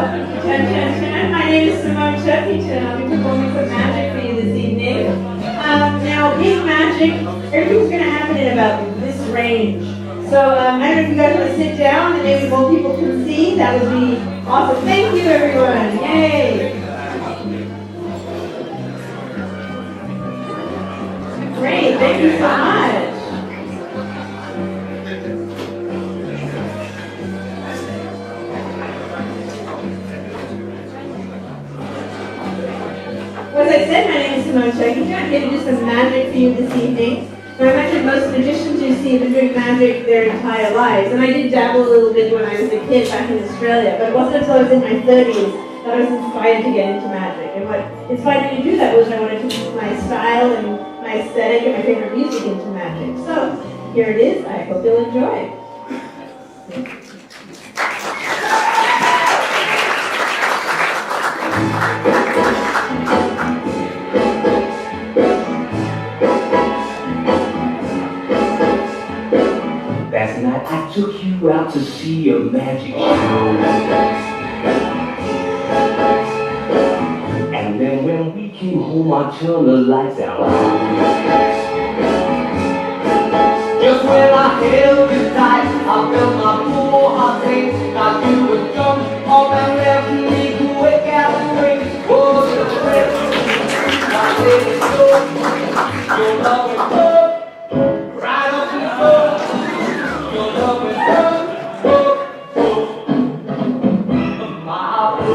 welcome to Turkington. My name is Simone Turkington. I'll be performing some magic for you this evening. Now, in magic, everything's going to happen in about this range. So I don't know if you guys want to sit down and maybe more people can see. That would be awesome. Thank you, everyone. Yay! Great. Thank you so much. As I said, my name is Simone Turkington. I'm here to do some magic for you this evening. Now, I imagine most magicians you see have been doing magic their entire lives. And I did dabble a little bit when I was a kid back in Australia, but it wasn't until I was in my 30s that I was inspired to get into magic. And what inspired me to do that was I wanted to put my style and my aesthetic and my favorite music into magic. So, here it is. I hope you'll enjoy. Last night I took you out to see a magic show. And then when we came home I turned the lights out. Just when I held you tight I felt my poor heart sink. Thought you would jump off and left me to wake out and drink. Was the threat? I let it go. Your love is good. Right up and go. Your love is good, my love.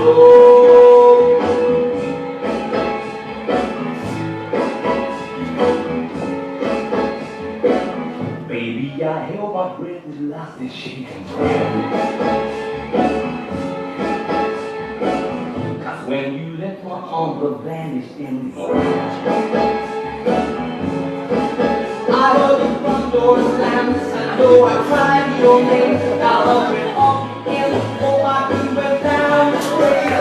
Baby, I held my breath and lost this shaking hand. 'Cause when you left my arms, the vanished in the air. I heard the front door slam, and though I tried your name, now love went off in, oh my feet went down the street.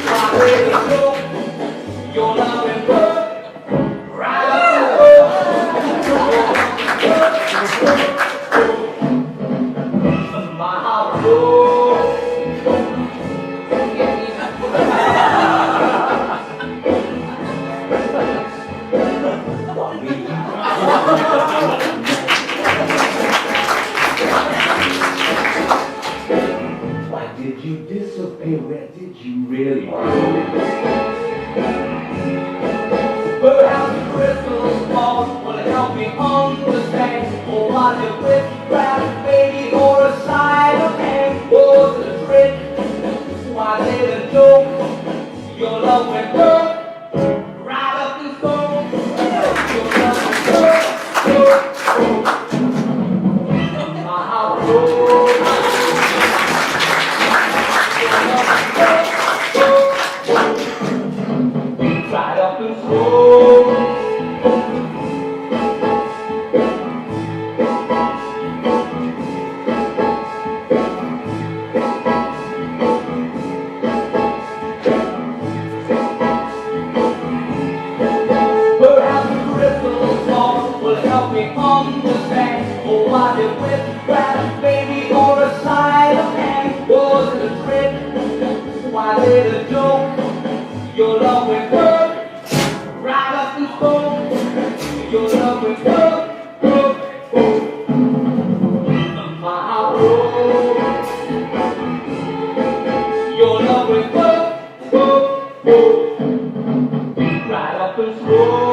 I let it go, your love went good, right up the road. My heart broke. Why did you disappear? Where did you really go? Perhaps the crystal balls will help me understand. Or was it witchcraft, baby, or a sleight of hand? Was it a trick? Why did it joke? Your love went good, right up his bone. Your love went good. My heart broke. Right up his bone. Perhaps the crystal ball will help me understand. Or was it witchcraft, baby, or a sleight of hand? Was it a trick? Why did it joke? Your love went good, right up his bone. Your love went good, my heart broke. Your love went good, right up his bone.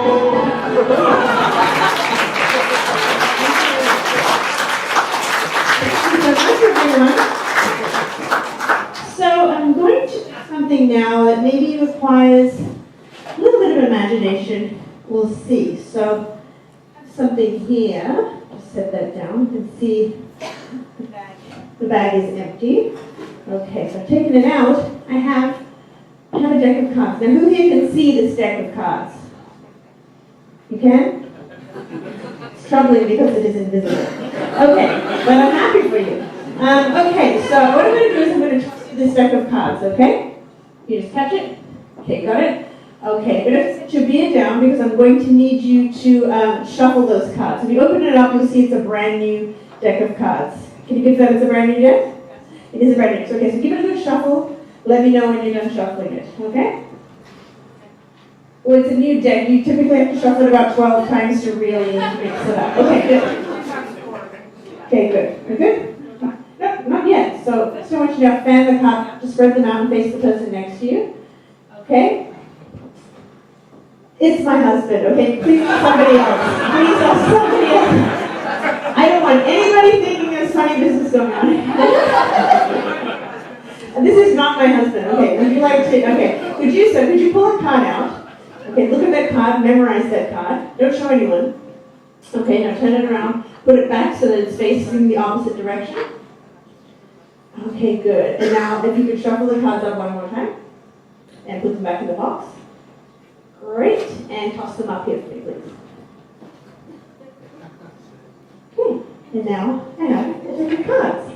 So I'm going to do something now that maybe requires a little bit of imagination. We'll see. So I have something here. Just set that down. You can see the bag is empty. Okay, so I've taken it out. I have a deck of cards. Now who here can see this deck of cards? You can? It's troubling because it is invisible. Okay, but I'm happy for you. Okay, so what I'm going to do is I'm going to toss you this deck of cards, okay? You just catch it? Okay, got it? Okay, I'm going to set your beer down because I'm going to need you to shuffle those cards. If you open it up, you'll see it's a brand new deck of cards. Can you confirm it's a brand new deck? It is a brand mix. Okay, so give it a good shuffle. Let me know when you're done shuffling it, okay? Well, it's a new deck. You typically have to shuffle it about 12 times to really mix it up. Okay, good. Okay, good. We're good? No, not yet. So first I want you to fan the card to spread them out and face the person next to you. Okay? It's my husband, okay? Please ask somebody else. Please ask somebody else. I don't want anybody thinking there's funny business going on. This is not my husband. Okay, would you like to, okay. Could you pull a card out? Okay, look at that card, memorize that card. Don't show anyone. Okay, now turn it around. Put it back so that it's facing the opposite direction. Okay, good. And now if you could shuffle the cards up one more time. And put them back in the box. Great. And toss them up here for me, please. Okay. And now I have the different cards.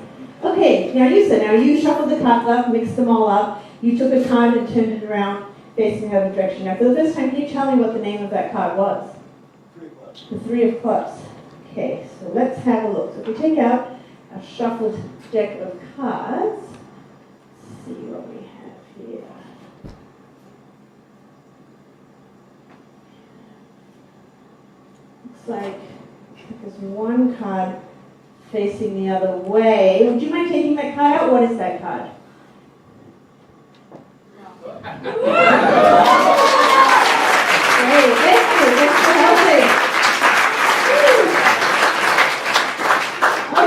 Okay, now you shuffled the cards up, mixed them all up. You took a card and turned it around facing the other direction. Now for the first time, can you tell me what the name of that card was? The Three of Clubs. Okay, so let's have a look. So if we take out a shuffled deck of cards, let's see what we have here. Looks like there's one card facing the other way. Would you mind taking that card out? What is that card? Great, thank you. Thanks for helping.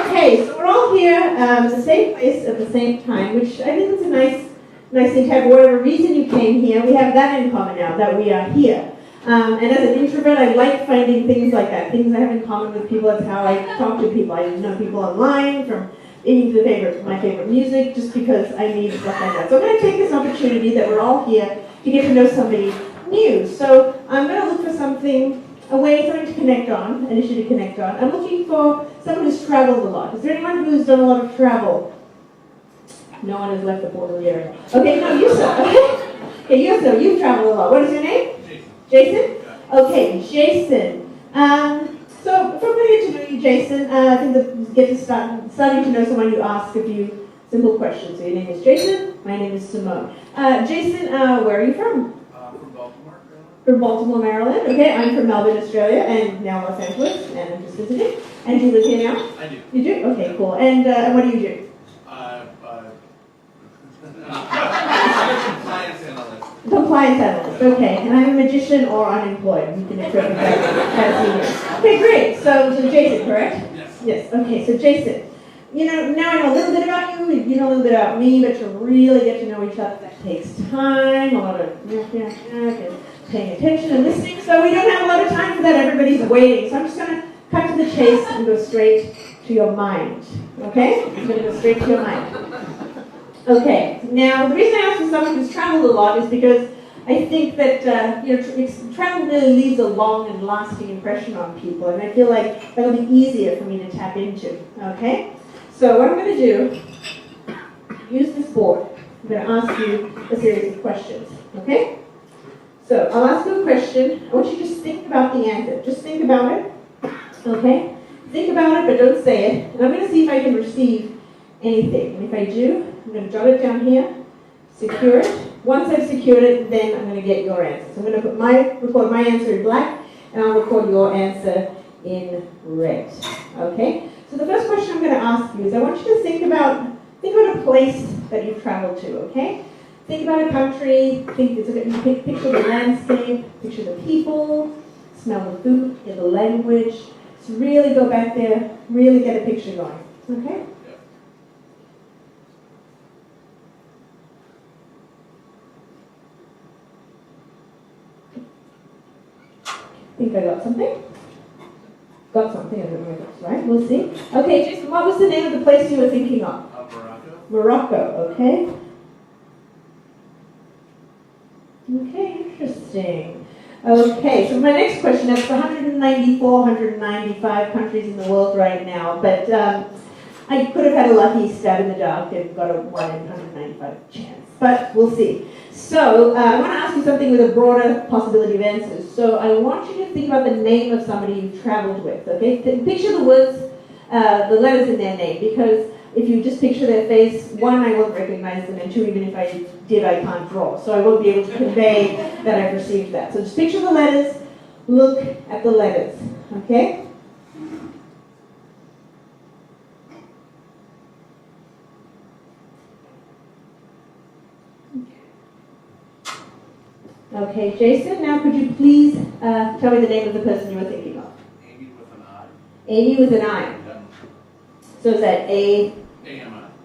Okay, so we're all here at the same place at the same time, which I think is a nice thing to have. For whatever reason you came here, we have that in common now, that we are here. And as an introvert, I like finding things like that, things I have in common with people. That's how I talk to people. I know people online, from eating to my favorite music, just because I need stuff like that. So I'm going to take this opportunity that we're all here to get to know somebody new. So I'm going to look for something to connect on, an issue to connect on. I'm looking for someone who's traveled a lot. Is there anyone who's done a lot of travel? No one has left the Portland area. Okay, no, you sir. Okay, you sir, you've traveled a lot. What is your name? Jason? Okay, Jason. So if I'm going to get to know you, Jason, I think that starting to know someone, you ask a few simple questions. So your name is Jason. My name is Simone. Jason, where are you from? From Baltimore. From Baltimore, Maryland. Okay, I'm from Melbourne, Australia, and now Los Angeles, and I'm just visiting. And do you live here now? I do. You do? Okay, cool. And what do you do? Compliance analyst. Compliance analyst, okay. And I'm a magician or unemployed. You can interpret that as you wish. Okay, great. So Jason, correct? Yes. Yes, okay. So Jason, now I know a little bit about you, you know a little bit about me, but to really get to know each other, that takes time, a lot of and paying attention and listening. So we don't have a lot of time for that. Everybody's waiting. So I'm just going to cut to the chase and go straight to your mind. Okay? I'm going to go straight to your mind. Okay, now the reason I asked for someone who's traveled a lot is because I think that travel really leaves a long and lasting impression on people, and I feel like that'll be easier for me to tap into. Okay, so what I'm going to do, use this board. I'm going to ask you a series of questions. Okay, so I'll ask you a question. I want you to just think about the answer. Just think about it. Okay, think about it, but don't say it. And I'm going to see if I can receive anything. And if I do, I'm going to jot it down here, secure it. Once I've secured it, then I'm going to get your answer. So I'm going to record my answer in black, and I'll record your answer in red. Okay? So the first question I'm going to ask you is, I want you to think about a place that you've traveled to, okay? Think about a country, picture the landscape, picture the people, smell the food, hear the language. So really go back there, really get a picture going. Okay? I think I got something. Got something, I don't know if that's right. We'll see. Okay, Jason, what was the name of the place you were thinking of? Morocco. Morocco, okay. Okay, interesting. Okay, so my next question, that's 194, 195 countries in the world right now, but I could have had a lucky stab in the dark and got a 1 in 195 chance, but we'll see. So I want to ask you something with a broader possibility of answers. So I want you to think about the name of somebody you've traveled with, okay? Picture the words, the letters in their name, because if you just picture their face, one, I won't recognize them, and two, even if I did, I can't draw. So I won't be able to convey that I've received that. So just picture the letters, look at the letters, okay? Okay, Jason, now could you please tell me the name of the person you were thinking of? Amy with an I. Amy with an I. Yeah. So is that AMI.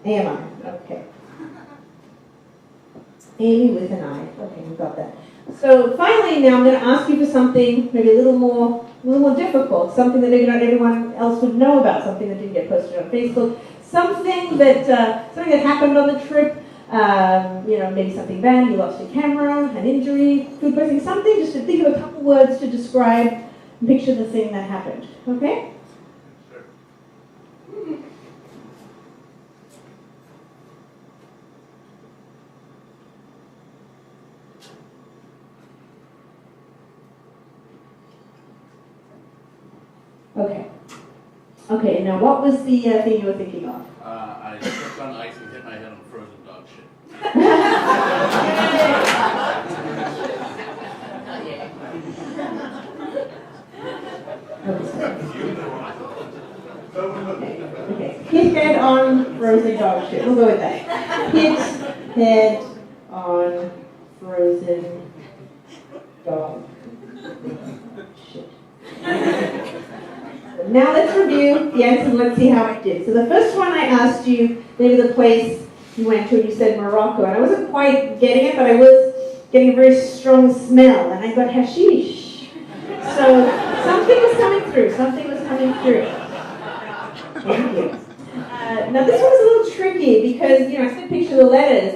A-M-I, okay. Amy with an I. Okay, we got that. So finally now I'm going to ask you for something maybe a little more difficult, something that maybe not everyone else would know about, something that didn't get posted on Facebook, something that happened on the trip. Maybe something bad, you lost your camera, an injury, food poisoning, something, just to think of a couple words to describe and picture the thing that happened, okay? Sure. Okay, now what was the thing you were thinking of? I stepped on ice and hit my head on frozen dog shit. Okay. Hit head on frozen dog shit. We'll go with that. Hit head on frozen dog shit. Now let's review the answers and let's see how it did. So the first one I asked you, maybe the place you went to, and you said Morocco, and I wasn't quite getting it, but I was getting a very strong smell, and I got hashish. So something was coming through. Thank you. Now this one was a little tricky because, I said picture the letters,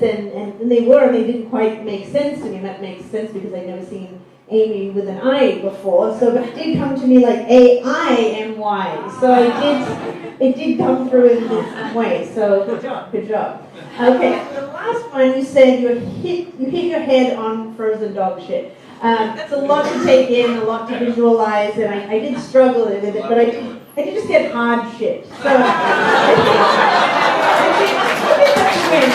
and they were, and they didn't quite make sense to me, and that makes sense because I'd never seen Amy with an I before, but it did come to me like A-I-M-Y, so it did come through in this way, so good job. Okay, so the last one you said you hit your head on frozen dog shit. That's a lot to take in, a lot to visualize, and I did struggle with it, but I did just get hard shit. So I think that's a win.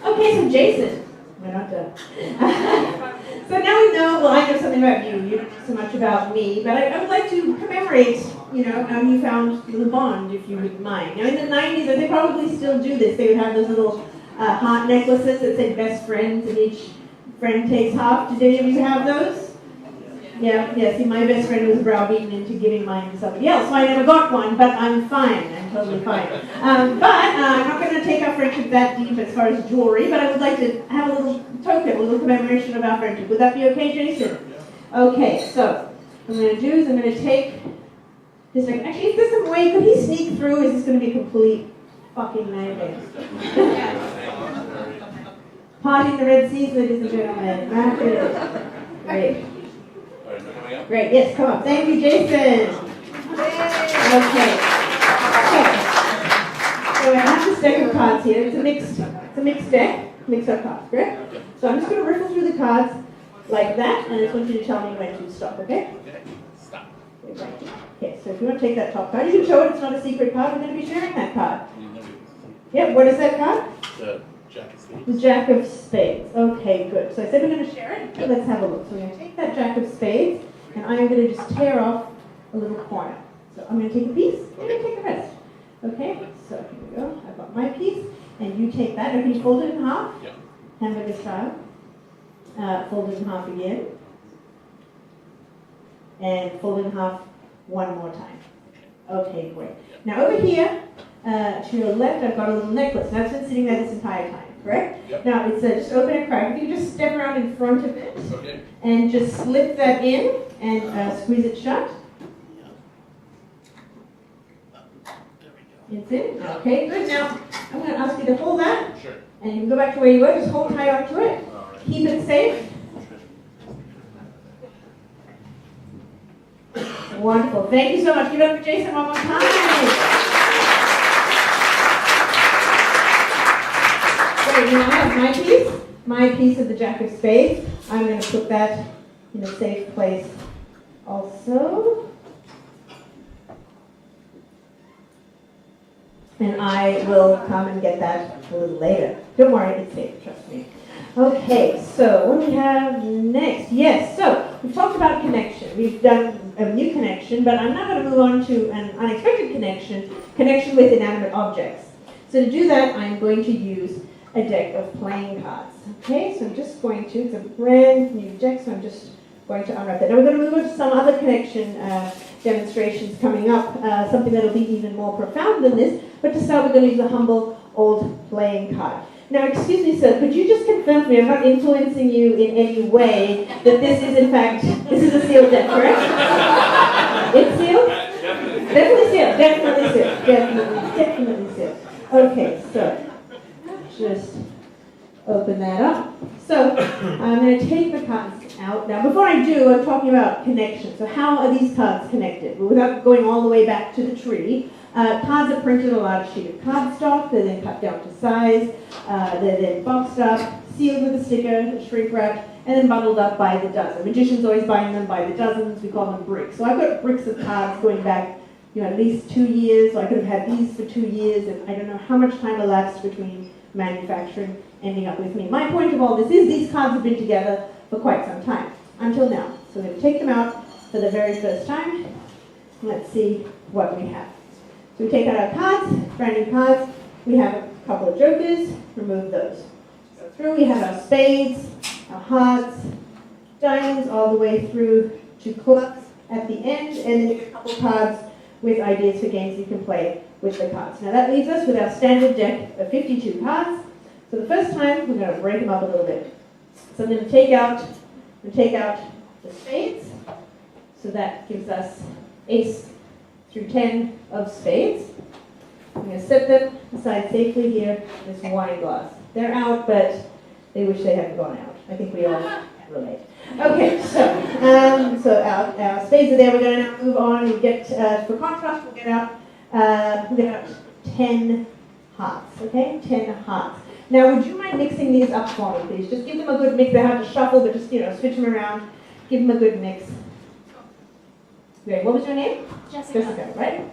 Okay, so Jason, we're not done. So now we know, well, I know something about you. You don't know so much about me, but I would like to commemorate, how you found the bond, if you wouldn't mind. Now, in the 90s, and they probably still do this, they would have those little heart necklaces that say best friends, and each friend takes half. Did any of you have those? Yeah, see, my best friend was browbeaten into giving mine to somebody else, so I never got one, but I'm fine. I'm totally fine. I'm not going to take our friendship that deep as far as jewelry, but I would like to have a little token, a little commemoration of our friendship. Would that be okay, Jason? Okay, so what I'm going to do is I'm going to take this. Actually, is there some way, could he sneak through? Is this going to be a complete fucking nightmare? Parting the Red Seas, ladies and gentlemen. Great. Great, yes, come on. Thank you, Jason. Okay. So I have this deck of cards here. It's a mixed deck, mix of cards, correct? So I'm just going to riffle through the cards like that, and I just want you to tell me when to stop, okay? Okay, stop. Okay, so if you want to take that top card, you can show it. It's not a secret card. We're going to be sharing that card. Yep, what is that card? The Jack of Spades. The Jack of Spades. Okay, good. So I said we're going to share it. So let's have a look. So we're going to take that Jack of Spades, and I am going to just tear off a little corner. So I'm going to take a piece, and I'm going to take the rest. Okay, so here we go. I've got my piece, and you take that. Now, can you fold it in half? Yeah. Hamburger style. Fold it in half again. And fold it in half one more time. Okay, great. Now over here, to your left, I've got a little necklace. Now it's been sitting there this entire time, correct? Yep. Now it's just open a crack. If you just step around in front of it, Okay. and just slip that in and squeeze it shut. It's in. Okay, good. Now I'm going to ask you to hold that, Sure. and you can go back to where you were. Just hold tight onto it. All right. Keep it safe. Wonderful. Thank you so much. Give it up for Jason one more time. Great. Now I have my piece. my piece of the Jack of Spades. I'm going to put that in a safe place also. And I will come and get that a little later. Don't worry, it's safe, trust me. Okay, so what do we have next? Yes, so we've talked about connection. We've done a new connection, but I'm now going to move on to an unexpected connection with inanimate objects. So to do that, I'm going to use a deck of playing cards. Okay, so I'm just going to, it's a brand new deck, so I'm just going to unwrap that. Now we're going to move on to some other connection demonstrations coming up, something that'll be even more profound than this, but to start we're going to use a humble old playing card. Now excuse me sir, could you just confirm for me, I'm not influencing you in any way, that this is in fact, this is a sealed deck, correct? It's sealed? Definitely sealed, definitely sealed. Okay, so just open that up. So I'm going to take the cards out. Now before I do, I'm talking about connection. So how are these cards connected? Well, without going all the way back to the tree, cards are printed on a large sheet of cardstock. They're then cut down to size. They're then boxed up, sealed with a sticker, shrink wrapped, and then bundled up by the dozen. Magicians always buying them by the dozens. We call them bricks. So I've got bricks of cards going back, at least 2 years. So I could have had these for 2 years, and I don't know how much time elapsed between manufacturing ending up with me. My point of all this is these cards have been together for quite some time, until now. So we're going to take them out for the very first time. Let's see what we have. So we take out our cards, brand new cards. We have a couple of jokers, remove those. Go through, we have our spades, our hearts, diamonds, all the way through to clubs at the end, and then a couple cards with ideas for games you can play with the cards. Now that leaves us with our standard deck of 52 cards. So the first time, we're going to break them up a little bit. So I'm going to take out the spades. So that gives us ace through 10 of spades. I'm going to set them aside safely here in this wine glass. They're out, but they wish they hadn't gone out. I think we all relate. Okay, so our spades are there. We're going to now move on and get, for contrast, we'll get out 10 hearts, okay? 10 hearts. Now, would you mind mixing these up for me, please? Just give them a good mix. They have to shuffle, but just, switch them around. Give them a good mix. Great. What was your name? Jessica, right?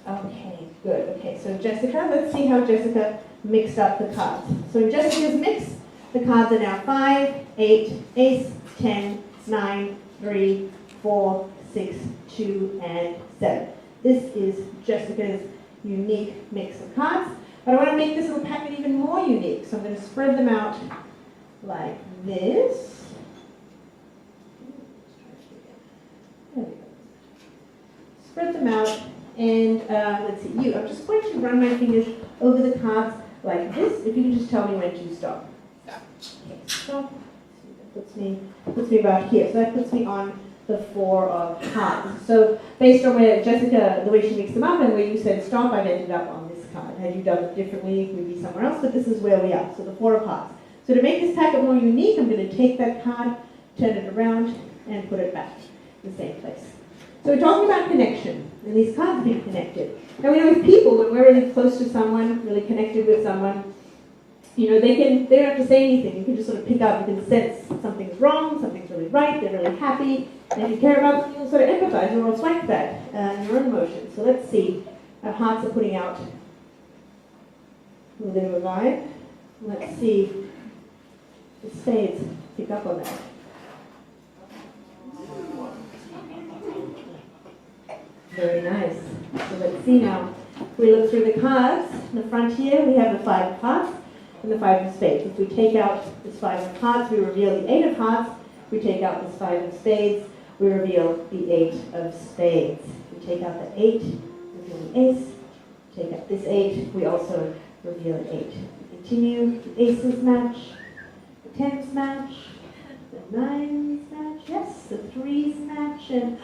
Okay, good. Okay, so Jessica, let's see how Jessica mixed up the cards. So in Jessica's mix, the cards are now 5, 8, ace, 10, 9, 3, 4, 6, 2, and 7. This is Jessica's unique mix of cards. But I want to make this little packet even more unique. So I'm going to spread them out like this. There we go. Spread them out, and let's see, I'm just going to run my fingers over the cards like this. If you can just tell me when to stop. Okay, stop. That puts me about here. So that puts me on the 4 of hearts. So based on where Jessica, the way she mixed them up and where you said stop, I've ended up on this card. Had you done it differently, it would be somewhere else, but this is where we are. So the 4 of hearts. So to make this packet more unique, I'm going to take that card, turn it around, and put it back in the same place. So we're talking about connection, and these cards being connected. Now we know with people, when we're really close to someone, really connected with someone, they don't have to say anything. You can just sort of pick up, you can sense something's wrong, something's really right, they're really happy. And if you care about them, you'll sort of empathize or reflect that in your own emotions. So let's see. Our hearts are putting out a little bit of a vibe. Let's see the spades pick up on that. Very nice. So let's see now. If we look through the cards, in the front here we have the 5 of hearts and the 5 of spades. If we take out this 5 of hearts, we reveal the 8 of hearts. If we take out this 5 of spades, we reveal the 8 of spades. If we take out the 8, reveal the ace. Take out this 8, we also reveal an 8. Continue, the aces match, the 10s match, the 9s match, yes, the 3s match, and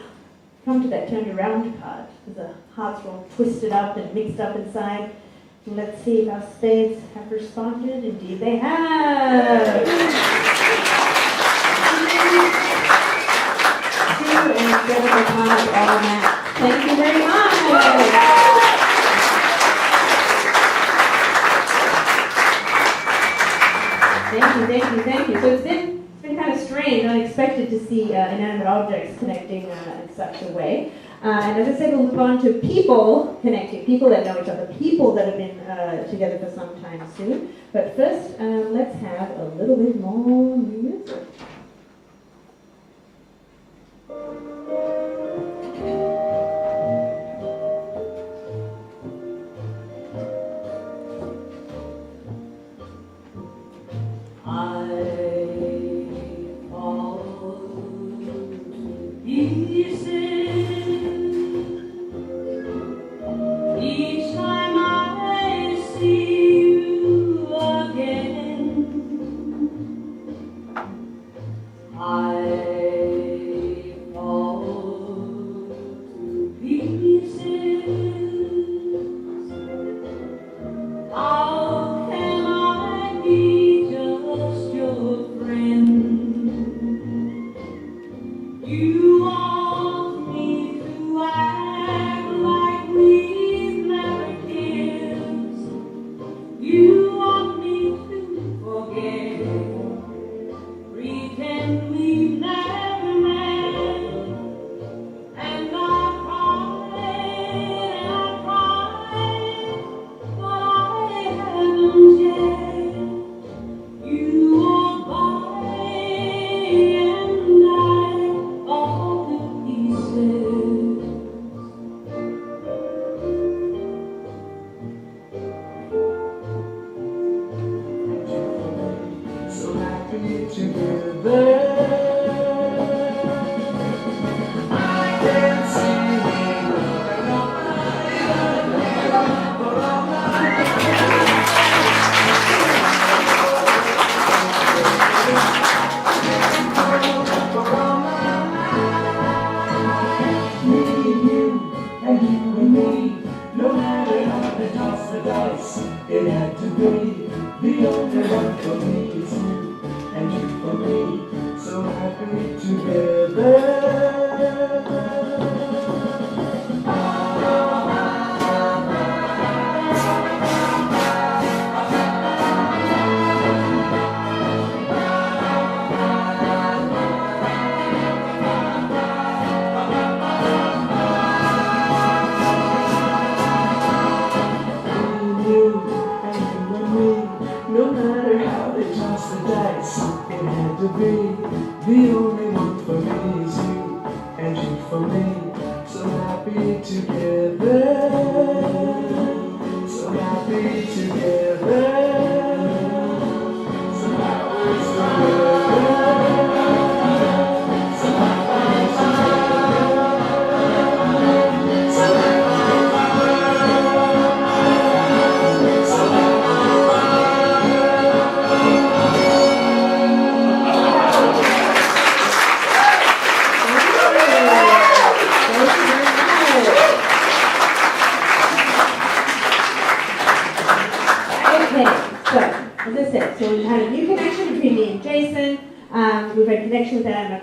come to that turned around card, because the hearts are all twisted up and mixed up inside. And let's see if our spades have responded. Indeed they have. 2 and 7 cards all matched. Thank you very much. Thank you. So it's been kind of strange, unexpected to see inanimate objects connecting in such a way. And as I said, we'll move on to people connecting, people that know each other, people that have been together for some time soon. But first, let's have a little bit more music.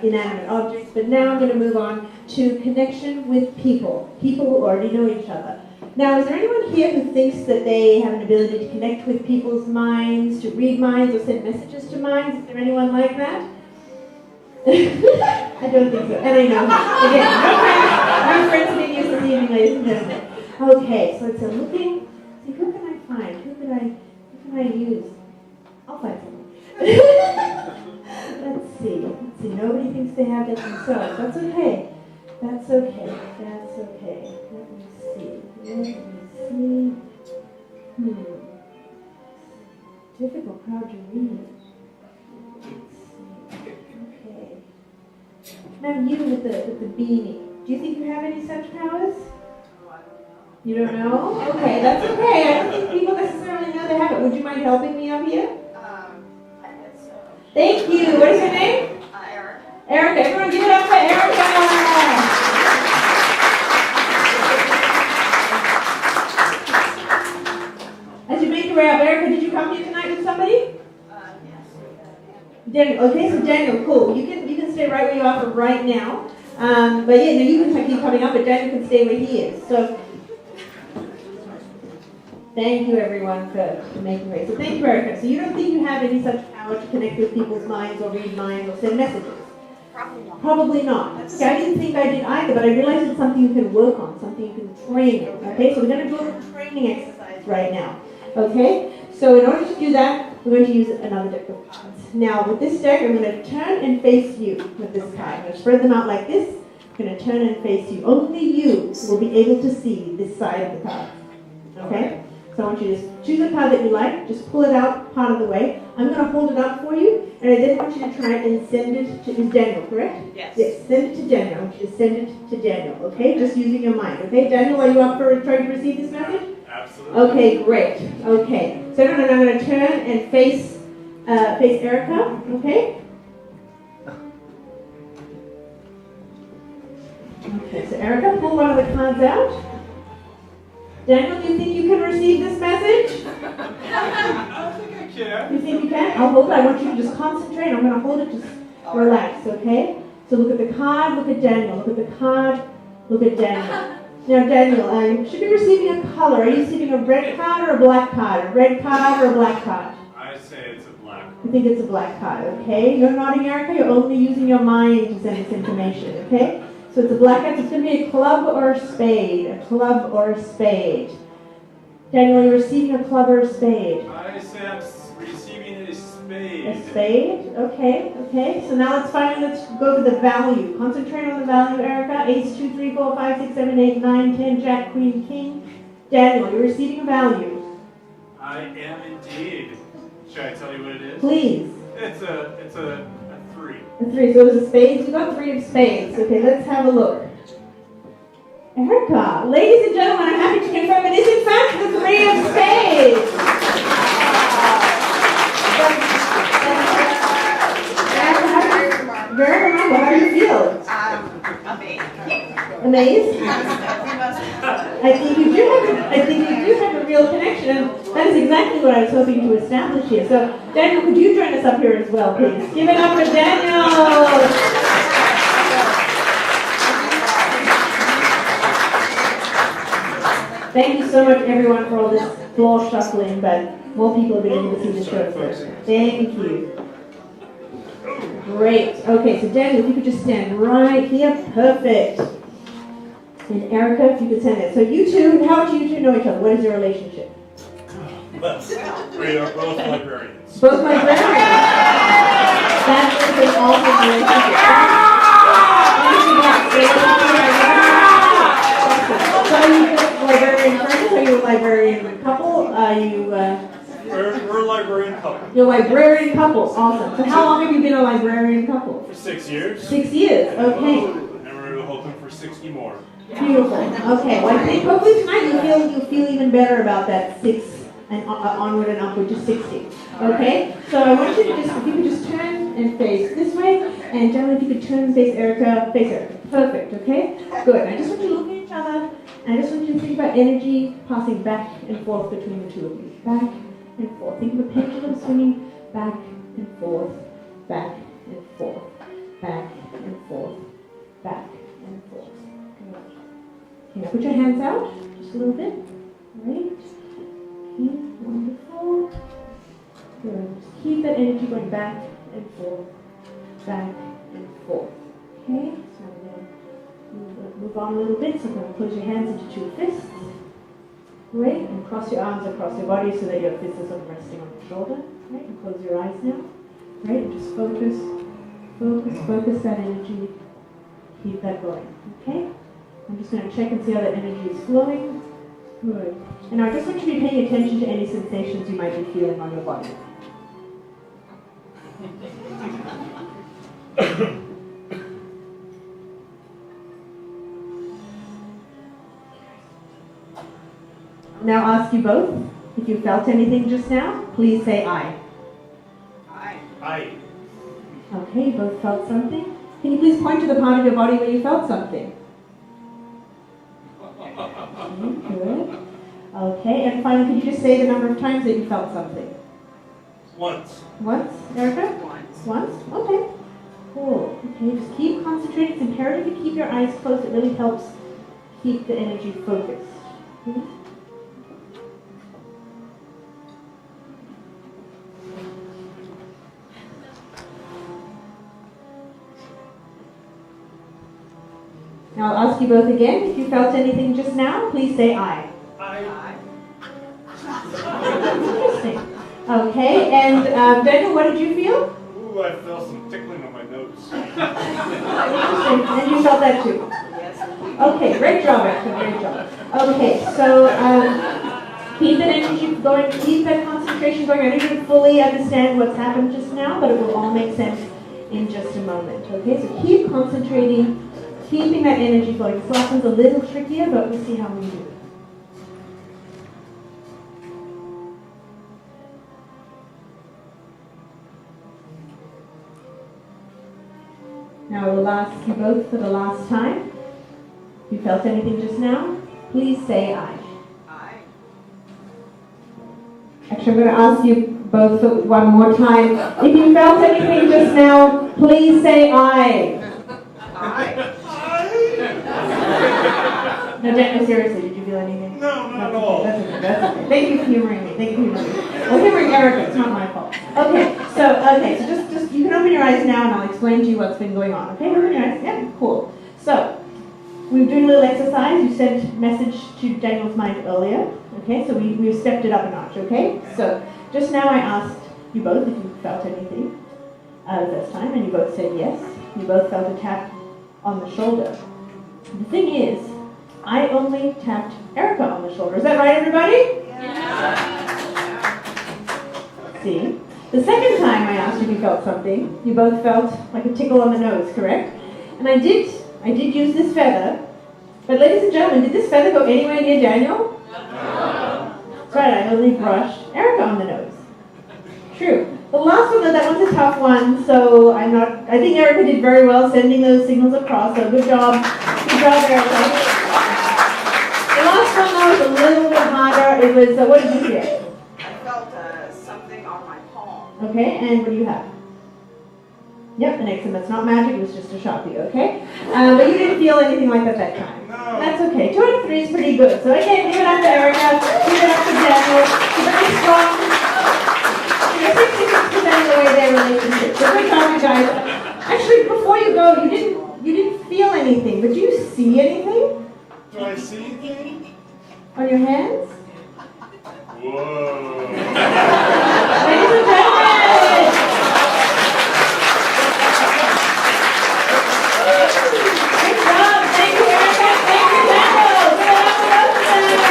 Inanimate objects, but now I'm going to move on to connection with people who already know each other. Now, is there anyone here who thinks that they have an ability to connect with people's minds, to read minds, or send messages to minds? Is there anyone like that? I don't think so. And I know, again, no friends being used this evening, ladies and gentlemen. Okay, so it's a looking, see, who can I find? Who can I use? I'll find someone. Let's see. Nobody thinks they have it themselves. That's okay. Let me see. Difficult crowd to read. Let's see. Okay. Now you with the beanie. Do you think you have any such powers? You don't know? Okay, that's okay. I don't think people necessarily know they have it. Would you mind helping me up here? I guess so. Thank you. What is your name? Erica. Erica. Everyone give it up for Erica. As you make your way up, Erica, did you come here tonight with somebody? Yes. Daniel. Okay, so Daniel, cool. You can stay right where you are for right now. But yeah, no, you can keep coming up, but Daniel can stay where he is. So thank you everyone for making way. So thank you, Erica. So you don't think you have any such power to connect with people's minds or read minds or send messages? Probably not. Probably not. Okay, I didn't think I did either, but I realized it's something you can work on, something you can train in. Okay, so we're going to do a little training exercise right now. Okay, so in order to do that, we're going to use another deck of cards. Now, with this deck, I'm going to turn and face you with this card. I'm going to spread them out like this. I'm going to turn and face you. Only you will be able to see this side of the card. Okay? So I want you to just choose a card that you like, just pull it out part of the way. I'm going to hold it up for you, and I then want you to try and send it to Daniel, correct? Yes. Yes, send it to Daniel. I want you to send it to Daniel, okay? Just using your mind, okay? Daniel, are you up for trying to receive this message? Absolutely. Okay, great. Okay. So I'm going to turn and face Erica, okay? Okay, so Erica, pull one of the cards out. Daniel, do you think you can receive this message? I think I can. You think you can? I'll hold it. I want you to just concentrate. I'm going to hold it. Just relax, okay? So look at the card. Look at Daniel. Look at the card. Look at Daniel. Now, Daniel, you should be receiving a color. Are you receiving a red card or a black card? A red card or a black card? I say it's a black I think it's a black card, okay? You're nodding, Erica. You're only using your mind to send this information, okay? So it's a black card. So it's going to be a club or a spade. A club or a spade. Daniel, you're receiving a club or a spade. I say I'm receiving a spade. A spade? Okay, okay. So now let's go to the value. Concentrate on the value, Erica. Ace, 2, 3, 4, 5, 6, 7, 8, 9, 10, Jack, Queen, King. Daniel, you're receiving a value. I am indeed. Should I tell you what it is? Please. It's a 3. A 3. So it was a spades. We got 3 of spades. Okay, let's have a look. Erica, ladies and gentlemen, I'm happy to confirm it is in fact the 3 of spades. Very remarkable. How do you feel? Amazed. Amazed? I think you do have a real connection, and that is exactly what I was hoping to establish here. So, Daniel, could you join us up here as well, please? Give it up for Daniel. Thank you so much, everyone, for all this floor shuffling, but more people have been able to see the show first. Thank you. Great. Okay, so Daniel, if you could just stand right here. Perfect. And Erica, if you could stand there. So you two, how do you two know each other? What is your relationship? Well, we are both librarians. Both librarians. That is an awesome relationship. So are you librarian friends? Are you a librarian couple? Are you... We're a librarian couple. You're a librarian couple. Awesome. So how long have you been a librarian couple? For 6 years. 6 years. Okay. And we're hoping for 60 more. Beautiful. Okay. Well, I think hopefully tonight you feel even better about that 6 and onward and upward to 60. Okay. So I want you to if you could just turn and face this way, and gentlemen, if you could turn and face Erica. Perfect. Okay. Good. I just want you to look at each other. And I just want you to think about energy passing back and forth between the two of you. Back and forth. Think of a pendulum swinging back and forth, back and forth, back and forth, back and forth. Good. Okay, now put your hands out just a little bit. Great. Okay, wonderful. Good. Just keep that energy going back and forth, back and forth. Okay, so I'm going to move on a little bit. So I'm going to close your hands into 2 fists. Great, and cross your arms across your body so that your fists are sort of resting on your shoulder. Great, and close your eyes now. Great, and just focus that energy. Keep that going, okay? I'm just going to check and see how that energy is flowing. Good. And I just want you to be paying attention to any sensations you might be feeling on your body. Now ask you both, if you felt anything just now, please say aye. Aye. Okay, you both felt something. Can you please point to the part of your body where you felt something? Okay, good. Okay, and finally, could you just say the number of times that you felt something? Once. Once, Erica? Once. Once? Okay. Cool. Okay, just keep concentrating. It's imperative to keep your eyes closed. It really helps keep the energy focused. Okay? Now I'll ask you both again. If you felt anything just now, please say aye. Aye. Interesting. Okay, and Daniel, what did you feel? Ooh, I felt some tickling on my nose. Interesting. And you felt that too? Yes. Okay, great job, actually, great job. Okay, so keep that energy going, keep that concentration going. I don't even fully understand what's happened just now, but it will all make sense in just a moment. Okay, so keep concentrating, keeping that energy flowing. This last one's a little trickier, but we'll see how we do. Now I will ask you both for the last time. If you felt anything just now, please say aye. Aye. Actually, I'm going to ask you both one more time. If you felt anything just now, please say aye. Aye. No, Daniel, seriously, did you feel anything? No, not at That's all. okay, that's okay, that's okay. Thank you for humoring me. Thank you for humoring me. Well, humoring Erica, it's not my fault. Okay, so just you can open your eyes now and I'll explain to you what's been going on. Okay, open your eyes. Yeah, cool. So, we're doing a little exercise. You sent a message to Daniel's mind earlier. Okay, so we've stepped it up a notch, okay? So, just now I asked you both if you felt anything the first time, and you both said yes. You both felt a tap on the shoulder. The thing is, I only tapped Erica on the shoulder. Is that right, everybody? Yeah. See? The second time I asked if you felt something, you both felt like a tickle on the nose, correct? And I did use this feather, but ladies and gentlemen, did this feather go anywhere near Daniel? No. That's right, I only brushed Erica on the nose. True. The last one, though, that one's a tough one, so I think Erica did very well sending those signals across, so good job. Good job, Erica. The last one, though, was a little bit harder. It was, what did you feel? I felt something on my palm. Okay, and what do you have? Yep, an eczema. It's not magic, it was just a Sharpie, okay? But you didn't feel anything like that time. No. That's okay. 2 out of 3 is pretty good. So again, give it up to Erica, give it up to Daniel. She's very strong. 66% of the way their relationship. So good job, you guys. Actually, before you go, you didn't feel anything, but do you see anything Do I see anything? on your hands? Whoa. Ladies and gentlemen! Good job! Thank you, Erica! Thank you, Daniel! Give it up for both of them!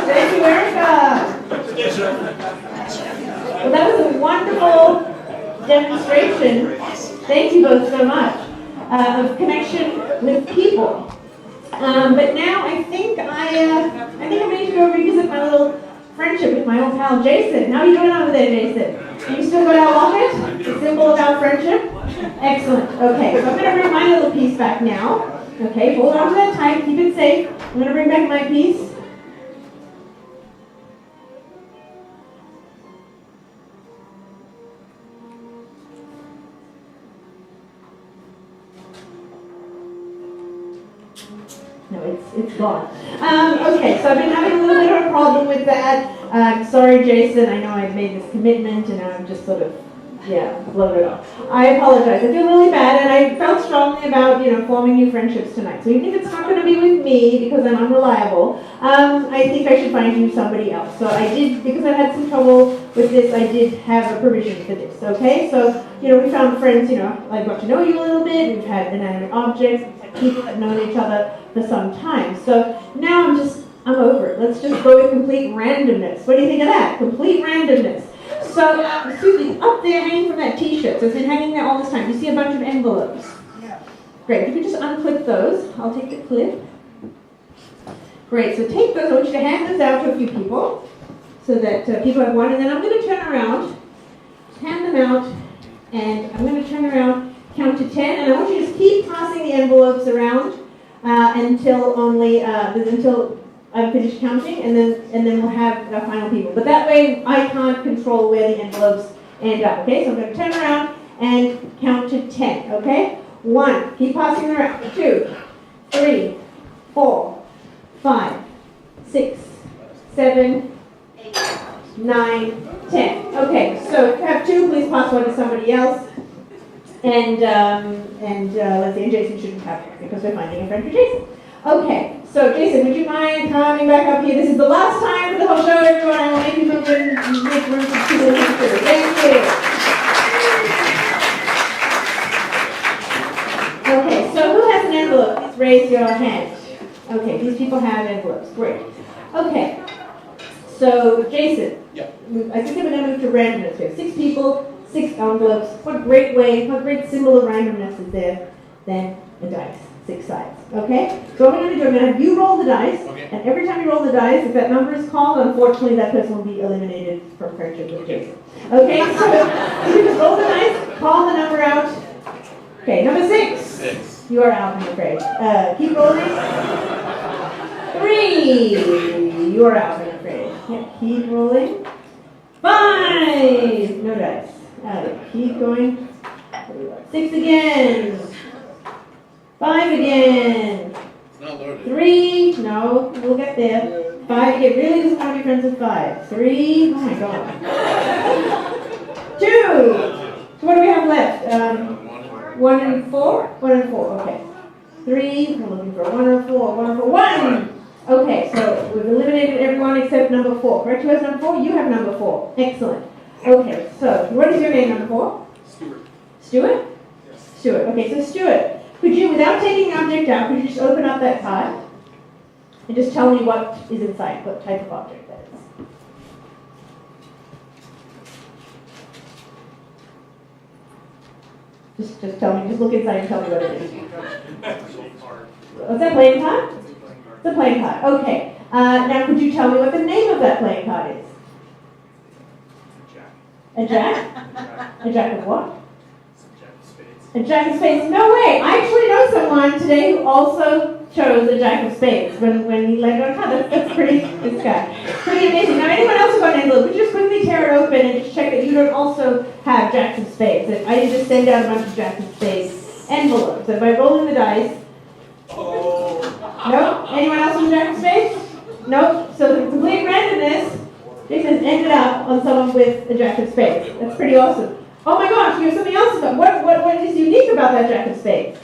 Thank you, Erica! Well, that was a wonderful demonstration. Thank you both so much. Of connection with people. But now I think I'm ready to go revisit my little friendship with my old pal Jason. How are you doing over there, Jason? You still got our locket? The symbol of our friendship? Excellent. Okay, so I'm going to bring my little piece back now. Okay, hold on to that tight, keep it safe. I'm going to bring back my piece. No, it's gone. Okay, so I've been having a little bit of a problem with that. Sorry, Jason. I know I've made this commitment, and now I'm just sort of, blown it off. I apologize. I feel really bad, and I felt strongly about, forming new friendships tonight. So even if it's not going to be with me because I'm unreliable, I think I should find you somebody else. So I did, because I had some trouble with this, I did have a provision for this. Okay, so we found friends. I got to know you a little bit. We've had inanimate objects. We've had people that have known each other for some time. So now I'm over it. Let's just go with complete randomness. What do you think of that? Complete randomness. So, excuse me, up there hanging from that t-shirt, so it's been hanging there all this time. You see a bunch of envelopes. Yeah. Great, if you could just unclip those. I'll take the clip. Great, so take those. I want you to hand those out to a few people so that people have one. And then I'm going to turn around, hand them out, and I'm going to turn around, count to 10, and I want you to just keep passing the envelopes around until I'm finished counting, and then we'll have our final people. But that way, I can't control where the envelopes end up. Okay, so I'm going to turn around and count to 10. Okay, 1. Keep passing around. 2, 3, 4, 5, 6, 7, 8, 9, 10. Okay, so if you have 2, please pass one to somebody else. And let's see, and Jason shouldn't have it because we're finding a friend for Jason. Okay, so Jason, would you mind coming back up here? This is the last time for the whole show, everyone. I will make you move in, make room for people to come through. Thank you. Okay, so who has an envelope? Please raise your hand. Okay, these people have envelopes. Great. Okay, so Jason, Yeah. I think we're going to move to randomness here. 6 people, 6 envelopes. What great way, what great symbol of randomness is there than a dice, 6 sides. Okay? So what we're going to do, I'm going to have you roll the dice, Okay. and every time you roll the dice, if that number is called, unfortunately that person will be eliminated from friendship with Jason. Okay, so you just roll the dice, call the number out. Okay, number 6. 6. You are out, I'm afraid. Keep rolling. 3. You are out, I'm afraid. Yep, keep rolling. 5. No dice. Keep going. 6 again. 5 again. It's not loaded. 3. No, we'll get there. 5 again. Really doesn't want to be friends with 5. 3. Oh my god. 2. So what do we have left? 1 and 4? 1 and 4, okay. 3, we're looking for 1 or 4, 1 or 4, 1! Okay, so we've eliminated everyone except number 4. Correct? Who has number 4? You have number 4. Excellent. Okay, so what is your name, number 4? Stuart. Stuart? Yes. Stuart. Okay, so Stuart, could you, without taking the object out, could you just open up that card and just tell me what is inside, what type of object that is? Just tell me, just look inside and tell me what it is. What's that, playing card? It's a playing card. Okay. Now could you tell me what the name of that playing card is? Jack. A jack? A jack of what? Jack of spades. A jack of spades. No way! I actually know someone today who also chose a jack of spades when he landed on a card. That's pretty, this guy. Pretty amazing. Now anyone else who got an envelope, would you just quickly tear it open and just check that you don't also have jacks of spades? I didn't just send out a bunch of jacks of spades envelopes. So by rolling the dice, Oh. no? Anyone else with a jack of spades? Nope. So the complete randomness, Jason's ended up on someone with a jack of spades. That's pretty awesome. Oh my gosh, you have something else about what is unique about that jack of spades?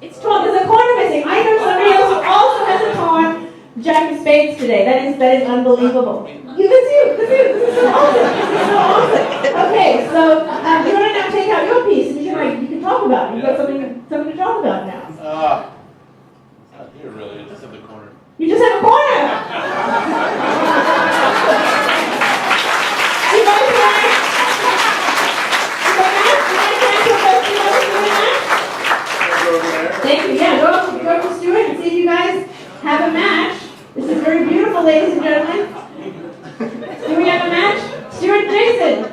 It's torn. There's a corner missing. I know somebody else who also has a torn jack of spades today. That is unbelievable. This is you. This is so awesome. This is so awesome. Okay, so you want to now take out your piece and you can talk about it. You've got something to talk about now. Not here really, it's just in the corner. You just have a corner. You guys ready? You got that? You guys ready to go that? Over there. Thank you. Yeah, go to Stuart and see if you guys have a match. This is very beautiful, ladies and gentlemen. Do we have a match? Stuart and Jason.